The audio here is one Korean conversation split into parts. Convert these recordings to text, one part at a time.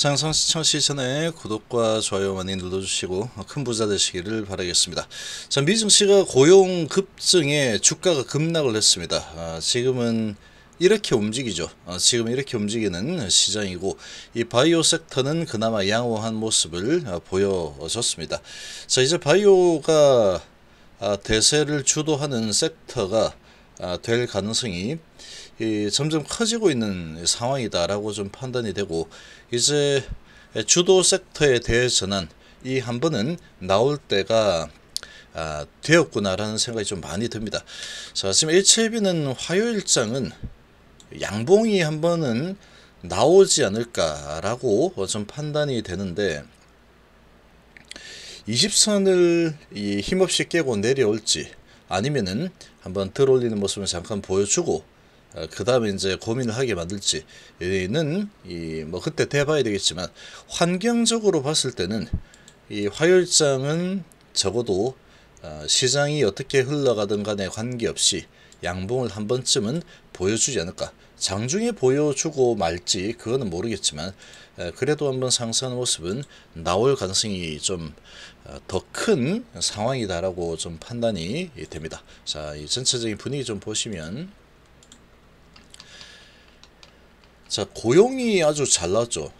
장성 시청하시기 전에 구독과 좋아요 많이 눌러주시고 큰 부자 되시기를 바라겠습니다. 자, 미 증시가 고용 급증에 주가가 급락을 했습니다. 지금은 이렇게 움직이죠. 지금 이렇게 움직이는 시장이고, 이 바이오 섹터는 그나마 양호한 모습을 보여줬습니다. 자, 이제 바이오가 대세를 주도하는 섹터가 될 가능성이 점점 커지고 있는 상황이다라고 좀 판단이 되고, 이제 주도 섹터에 대해서는 이 한 번은 나올 때가 되었구나라는 생각이 좀 많이 듭니다. 자, 지금 HLB는 화요일장은 양봉이 한 번은 나오지 않을까라고 좀 판단이 되는데, 20선을 힘없이 깨고 내려올지 아니면은 한번 들어올리는 모습을 잠깐 보여주고 그 다음에 이제 고민을 하게 만들지는 뭐 그때 돼봐야 되겠지만, 환경적으로 봤을 때는 이 화요일장은 적어도 시장이 어떻게 흘러가든 간에 관계없이 양봉을 한 번쯤은 보여주지 않을까. 장중에 보여주고 말지 그거는 모르겠지만, 그래도 한번 상승하는 모습은 나올 가능성이 좀 더 큰 상황이다라고 좀 판단이 됩니다. 자, 이 전체적인 분위기 좀 보시면, 자, 고용이 아주 잘 나왔죠.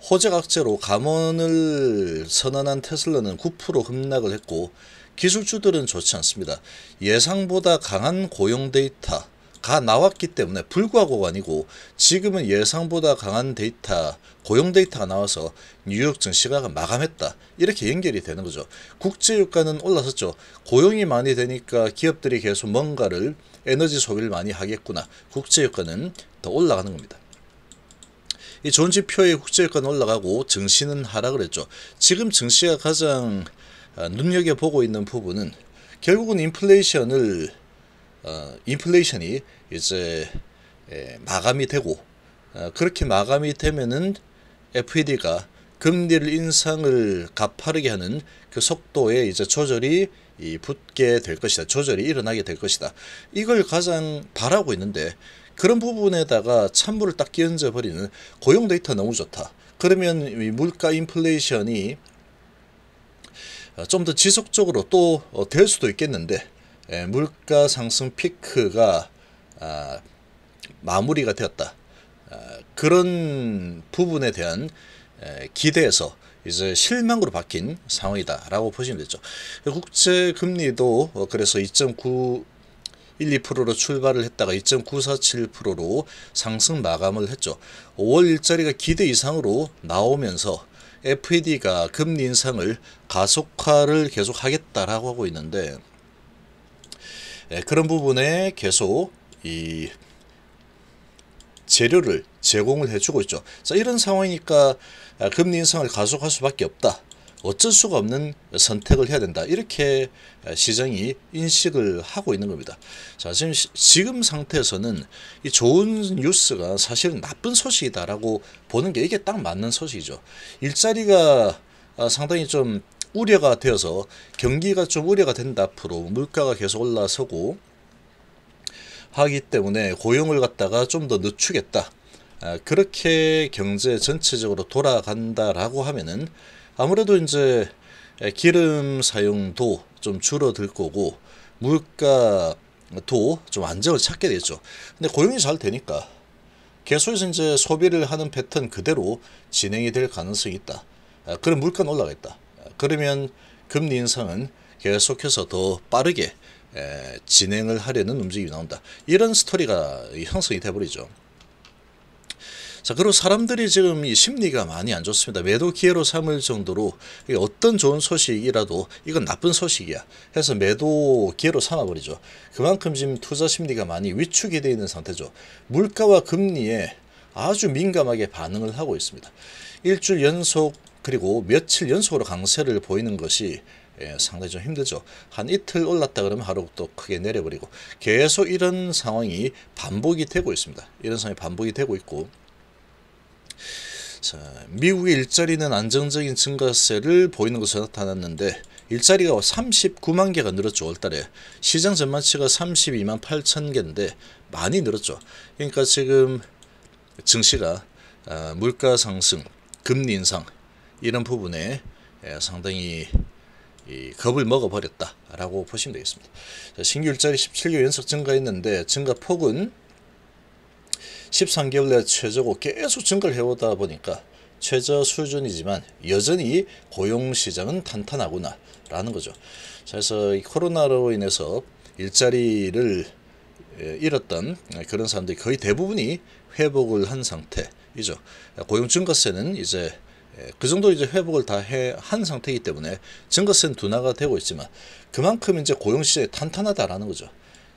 호재각재로 감원을 선언한 테슬라는 9% 급락을 했고, 기술주들은 좋지 않습니다. 예상보다 강한 고용 데이터가 나왔기 때문에 불구하고가 아니고, 지금은 예상보다 강한 데이터, 고용 데이터가 나와서 뉴욕 증시가 마감했다, 이렇게 연결이 되는 거죠. 국제유가는 올라섰죠. 고용이 많이 되니까 기업들이 계속 뭔가를, 에너지 소비를 많이 하겠구나. 국제유가는 더 올라가는 겁니다. 이 좋은 지표의 국제유가는 올라가고 증시는 하락을 했죠. 지금 증시가 가장 눈여겨보고 있는 부분은 결국은 인플레이션이 이제 마감이 되고, 그렇게 마감이 되면은 FED가 금리를 인상을 가파르게 하는 그 속도에 이제 조절이 붙게 될 것이다. 조절이 일어나게 될 것이다. 이걸 가장 바라고 있는데, 그런 부분에다가 찬물을 딱 끼얹어 버리는 고용 데이터 너무 좋다. 그러면 이 물가 인플레이션이 좀 더 지속적으로 또 될 수도 있겠는데, 물가 상승 피크가 마무리가 되었다. 그런 부분에 대한 기대에서 이제 실망으로 바뀐 상황이다라고 보시면 되죠. 국제 금리도 그래서 2.912%로 출발을 했다가 2.947%로 상승 마감을 했죠. 5월 일자리가 기대 이상으로 나오면서 FED가 금리 인상을 가속화를 계속 하겠다라고 하고 있는데, 그런 부분에 계속 이 재료를 제공을 해주고 있죠. 자, 이런 상황이니까 금리 인상을 가속할 수밖에 없다. 어쩔 수가 없는 선택을 해야 된다. 이렇게 시장이 인식을 하고 있는 겁니다. 자, 지금 상태에서는 이 좋은 뉴스가 사실은 나쁜 소식이다라고 보는 게 이게 딱 맞는 소식이죠. 일자리가 상당히 좀 우려가 되어서 경기가 좀 우려가 된다. 앞으로 물가가 계속 올라서고 하기 때문에 고용을 갖다가 좀 더 늦추겠다. 그렇게 경제 전체적으로 돌아간다라고 하면은 아무래도 이제 기름 사용도 좀 줄어들 거고, 물가도 좀 안정을 찾게 되죠. 근데 고용이 잘 되니까 계속해서 이제 소비를 하는 패턴 그대로 진행이 될 가능성이 있다. 그럼 물가는 올라가겠다. 그러면 금리 인상은 계속해서 더 빠르게 진행을 하려는 움직임이 나온다. 이런 스토리가 형성이 돼버리죠. 자, 그리고 사람들이 지금 이 심리가 많이 안 좋습니다. 매도 기회로 삼을 정도로 어떤 좋은 소식이라도 이건 나쁜 소식이야 해서 매도 기회로 삼아버리죠. 그만큼 지금 투자 심리가 많이 위축이 되어 있는 상태죠. 물가와 금리에 아주 민감하게 반응을 하고 있습니다. 일주일 연속 그리고 며칠 연속으로 강세를 보이는 것이 상당히 좀 힘들죠. 한 이틀 올랐다 그러면 하루 또 크게 내려버리고, 계속 이런 상황이 반복이 되고 있습니다. 이런 상황이 반복이 되고 있고, 자, 미국의 일자리는 안정적인 증가세를 보이는 것으로 나타났는데, 일자리가 39만 개가 늘었죠. 월달에 시장 전망치가 32만 8천 개인데 많이 늘었죠. 그러니까 지금 증시가 물가 상승 금리 인상 이런 부분에 상당히 겁을 먹어버렸다라고 보시면 되겠습니다. 신규 일자리 17개 연속 증가했는데 증가폭은 13개월 내 최저고 계속 증가를 해오다 보니까 최저 수준이지만 여전히 고용시장은 탄탄하구나 라는 거죠. 그래서 이 코로나로 인해서 일자리를 잃었던 그런 사람들이 거의 대부분이 회복을 한 상태이죠. 고용 증가세는 이제 그 정도 이제 회복을 다 한 상태이기 때문에 증가세는 둔화가 되고 있지만 그만큼 이제 고용시장이 탄탄하다라는 거죠.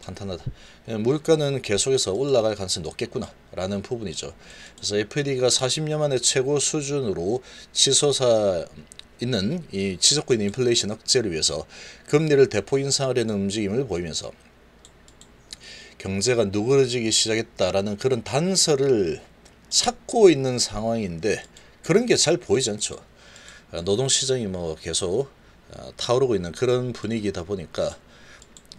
탄탄하다. 물가는 계속해서 올라갈 가능성이 높겠구나라는 부분이죠. 그래서 FED가 40년 만에 최고 수준으로 치솟아 있는 이 지속고 있는 인플레이션 억제를 위해서 금리를 대폭 인상하려는 움직임을 보이면서 경제가 누그러지기 시작했다라는 그런 단서를 찾고 있는 상황인데 그런 게 잘 보이지 않죠. 노동시장이 뭐 계속 타오르고 있는 그런 분위기다 보니까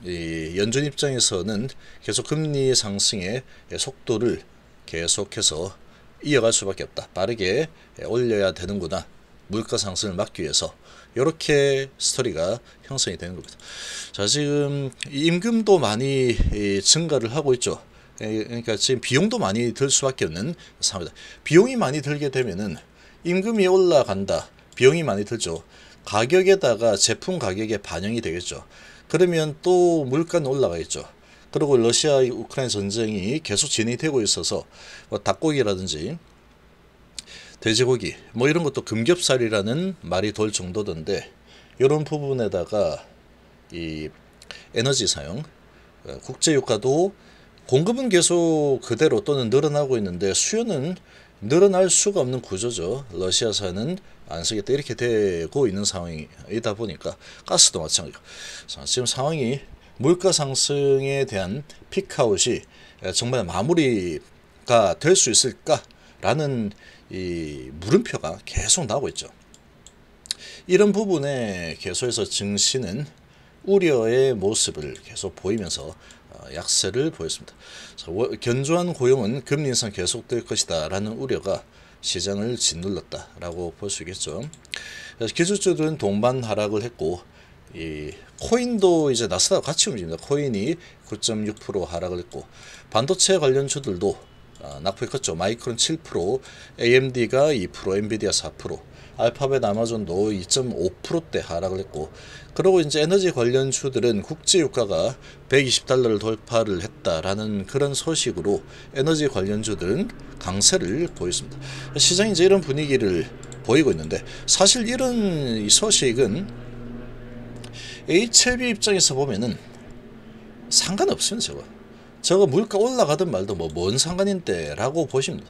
이 연준 입장에서는 계속 금리 상승의 속도를 계속해서 이어갈 수밖에 없다. 빠르게 올려야 되는구나. 물가 상승을 막기 위해서 이렇게 스토리가 형성이 되는 겁니다. 자, 지금 임금도 많이 증가를 하고 있죠. 그러니까 지금 비용도 많이 들 수밖에 없는 상황이다. 비용이 많이 들게 되면은 임금이 올라간다. 비용이 많이 들죠. 가격에다가 제품 가격에 반영이 되겠죠. 그러면 또 물가는 올라가겠죠. 그리고 러시아 우크라이나 전쟁이 계속 진행이 되고 있어서 뭐 닭고기라든지 돼지고기 뭐 이런 것도 금겹살이라는 말이 돌 정도던데 이런 부분에다가 이 에너지 사용 국제유가도 공급은 계속 그대로 또는 늘어나고 있는데 수요는 늘어날 수가 없는 구조죠. 러시아산은 안 쓰겠다 이렇게 되고 있는 상황이다 보니까 가스도 마찬가지고 지금 상황이 물가 상승에 대한 피크아웃이 정말 마무리가 될 수 있을까라는 이 물음표가 계속 나오고 있죠. 이런 부분에 계속해서 증시는 우려의 모습을 계속 보이면서 약세를 보였습니다. 견조한 고용은 금리 인상 계속될 것이다 라는 우려가 시장을 짓눌렀다라고 볼 수 있겠죠. 그래서 기술주들은 동반 하락을 했고 이 코인도 이제 나스닥 같이 움직입니다. 코인이 9.6% 하락을 했고 반도체 관련주들도 낙폭이 컸죠. 마이크론 7%, AMD가 2%, 엔비디아 4%, 알파벳 아마존도 2.5%대 하락을 했고 그리고 이제 에너지 관련주들은 국제유가가 120달러를 돌파를 했다라는 그런 소식으로 에너지 관련주들은 강세를 보였습니다. 시장이 이제 이런 분위기를 보이고 있는데 사실 이런 소식은 HLB 입장에서 보면은 상관없습니다. 저거 물가 올라가든 말든 뭐 뭔 상관인데 라고 보시면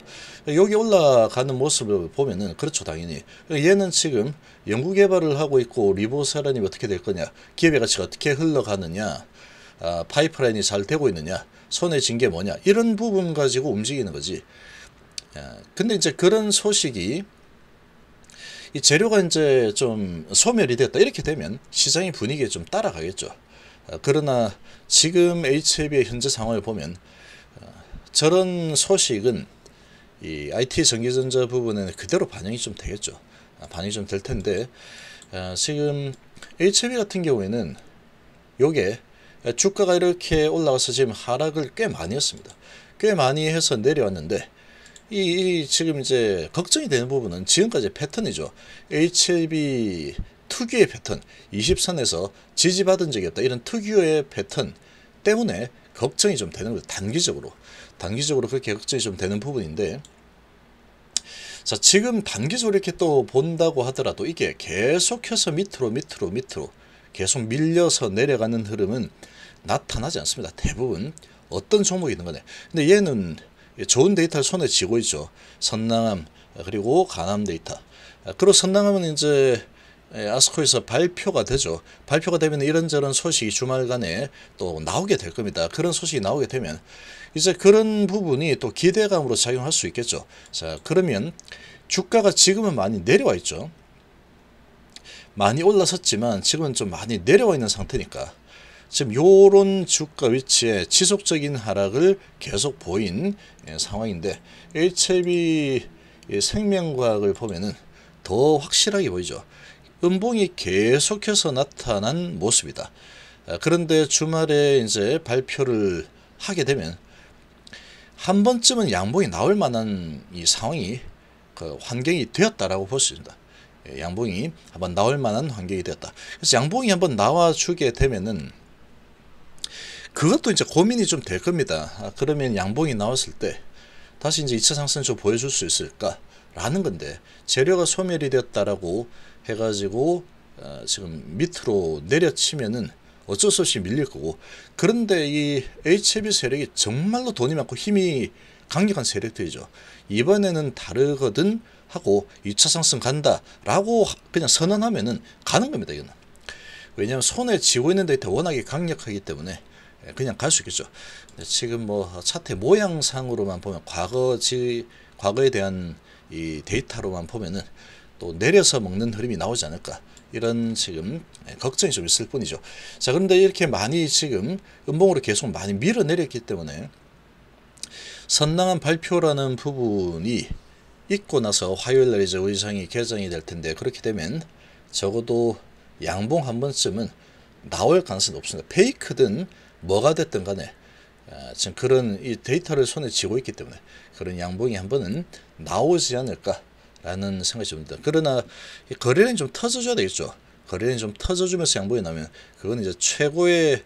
여기 올라가는 모습을 보면은 그렇죠. 당연히 얘는 지금 연구개발을 하고 있고 리보사란이 어떻게 될 거냐, 기업의 가치가 어떻게 흘러가느냐, 파이프라인이 잘 되고 있느냐, 손에 쥔 게 뭐냐 이런 부분 가지고 움직이는 거지. 근데 이제 그런 소식이 이 재료가 이제 좀 소멸이 됐다 이렇게 되면 시장의 분위기에 좀 따라가겠죠. 그러나 지금 HLB의 현재 상황을 보면 저런 소식은 이 IT 전기전자 부분에는 그대로 반영이 좀 되겠죠. 반영이 좀 될 텐데 지금 HLB 같은 경우에는 요게 주가가 이렇게 올라가서 지금 하락을 꽤 많이 했습니다. 꽤 많이 해서 내려왔는데 이 지금 이제 걱정이 되는 부분은 지금까지 패턴이죠. HLB 특유의 패턴 20선에서 지지받은 적이 없다 이런 특유의 패턴 때문에 걱정이 좀 되는 거예요. 단기적으로 그렇게 걱정이 좀 되는 부분인데 자 지금 단기적으로 이렇게 또 본다고 하더라도 이게 계속해서 밑으로 계속 밀려서 내려가는 흐름은 나타나지 않습니다. 대부분 어떤 종목이든 간에. 근데 얘는 좋은 데이터를 손에 쥐고 있죠. 선낭함 그리고 간암 데이터. 그리고 선낭함은 이제 아스코에서 발표가 되죠. 발표가 되면 이런저런 소식이 주말간에 또 나오게 될 겁니다. 그런 소식이 나오게 되면 이제 그런 부분이 또 기대감으로 작용할 수 있겠죠. 자, 그러면 주가가 지금은 많이 내려와 있죠. 많이 올라섰지만 지금은 좀 많이 내려와 있는 상태니까 지금 요런 주가 위치에 지속적인 하락을 계속 보인 상황인데 HLB 이 생명과학을 보면은 더 확실하게 보이죠. 음봉이 계속해서 나타난 모습이다. 그런데 주말에 이제 발표를 하게 되면 한 번쯤은 양봉이 나올 만한 이 상황이 그 환경이 되었다라고 볼 수 있습니다. 양봉이 한번 나올 만한 환경이 되었다. 그래서 양봉이 한번 나와주게 되면은 그것도 이제 고민이 좀 될 겁니다. 그러면 양봉이 나왔을 때 다시 이제 2차 상승 좀 보여줄 수 있을까라는 건데, 재료가 소멸이 되었다라고 해가지고 지금 밑으로 내려치면은 어쩔 수 없이 밀릴 거고, 그런데 이 HLB 세력이 정말로 돈이 많고 힘이 강력한 세력들이죠. 이번에는 다르거든 하고 2차 상승 간다라고 그냥 선언하면은 가는 겁니다. 이거는. 왜냐하면 손에 쥐고 있는 데이터 워낙에 강력하기 때문에 그냥 갈 수 있겠죠. 지금 뭐 차트 모양상으로만 보면 과거에 대한 이 데이터로만 보면은 또 내려서 먹는 흐름이 나오지 않을까, 이런 지금 걱정이 좀 있을 뿐이죠. 자, 그런데 이렇게 많이 지금 음봉으로 계속 많이 밀어내렸기 때문에 선낭한 발표라는 부분이 있고 나서 화요일날 이제 의장이 개정이 될 텐데, 그렇게 되면 적어도 양봉 한 번쯤은 나올 가능성이 높습니다. 페이크든 뭐가 됐든 간에 지금 그런 이 데이터를 손에 쥐고 있기 때문에 그런 양봉이 한 번은 나오지 않을까라는 생각이 듭니다. 그러나 거래량이 좀 터져줘야 되겠죠. 거래량이 좀 터져주면서 양봉이 나면 그건 이제 최고의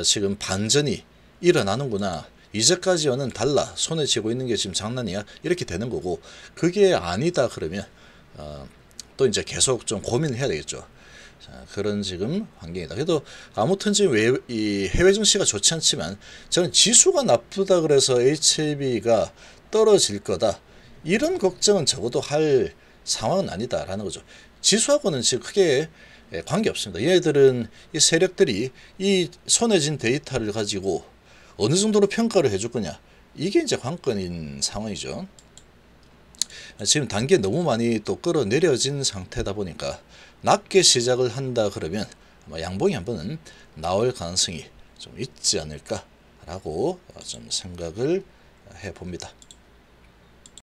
지금 반전이 일어나는구나, 이제까지와는 달라, 손에 쥐고 있는 게 지금 장난이야, 이렇게 되는 거고, 그게 아니다 그러면 또 이제 계속 좀 고민을 해야 되겠죠. 자, 그런 지금 환경이다. 그래도 아무튼 지금 이 해외 증시가 좋지 않지만 저는 지수가 나쁘다 그래서 HLB가 떨어질 거다, 이런 걱정은 적어도 할 상황은 아니다라는 거죠. 지수하고는 지금 크게 관계 없습니다. 얘들은 이 세력들이 이 손에 쥔 데이터를 가지고 어느 정도로 평가를 해줄 거냐, 이게 이제 관건인 상황이죠. 지금 단계 너무 많이 또 끌어내려진 상태다 보니까 낮게 시작을 한다 그러면 아마 양봉이 한 번은 나올 가능성이 좀 있지 않을까라고 좀 생각을 해봅니다.